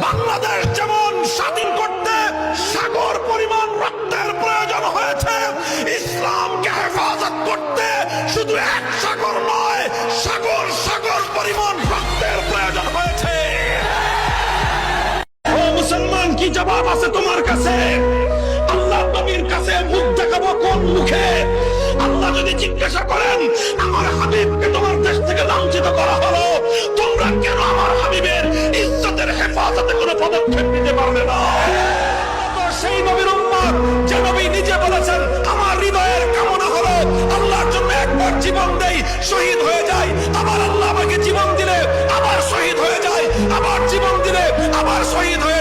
বাংলাদেশ যেমন স্বাধীন করতে সাগর পরিমাণ রক্তের প্রয়োজন হয়েছে, ইসলামকে হেফাজত করতে শুধু এক সাগর নয়, সাগর সাগর পরিমাণ রক্তের প্রয়োজন হয়েছে। ও মুসলমান, কি জবাব আছে তোমার কাছে? আল্লাহ নবীর কাছে মুখ দেখাবো কোন মুখে? আল্লাহ যদি জিজ্ঞাসা করেন, আমার হাবিবকে তোমার দেশ থেকে লাঞ্ছিত করা হলো, তোমরা কেন আমার হাবিবের ইজ্জতের হেফাজতে কোনো পদক্ষেপ নিতে পারবে না? সেই নবীর উম্মত যে নবী নিজে বলেছেন, আমার হৃদয়ের কামনা হলো আল্লাহর জন্য একবার জীবন দেই, শহীদ হয়ে যায়। আবার আল্লাহ আমাকে জীবন দিলে আবার শহীদ হয়ে যায়, আবার জীবন দিলে আবার শহীদ হয়ে